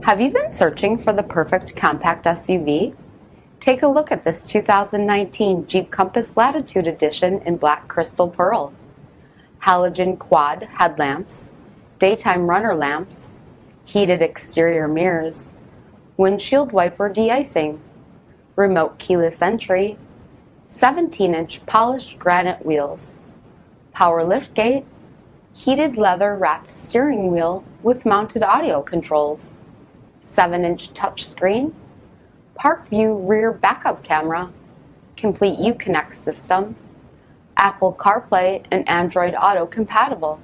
Have you been searching for the perfect compact SUV? Take a look at this 2019 Jeep Compass Latitude Edition in black crystal pearl. Halogen quad headlamps, daytime runner lamps, heated exterior mirrors, windshield wiper de-icing, remote keyless entry, 17-inch polished granite wheels, power liftgate, heated leather-wrapped steering wheel with mounted audio controls, 7-inch touchscreen, Park View rear backup camera, complete Uconnect system, Apple CarPlay and Android Auto compatible,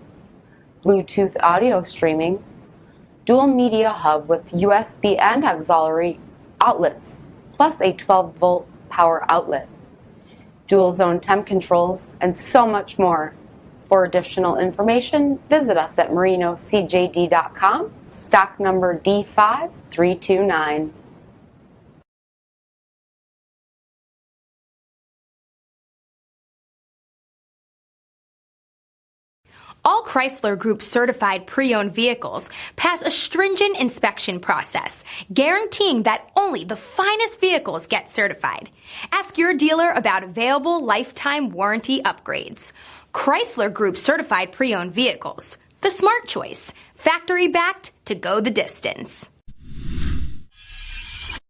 Bluetooth audio streaming, dual media hub with USB and auxiliary outlets, plus a 12-volt power outlet, dual zone temp controls, and so much more. For additional information, visit us at marinocjd.com, stock number D5329. All Chrysler Group certified pre-owned vehicles pass a stringent inspection process, guaranteeing that only the finest vehicles get certified. Ask your dealer about available lifetime warranty upgrades. Chrysler Group certified pre-owned vehicles, the smart choice, factory backed to go the distance.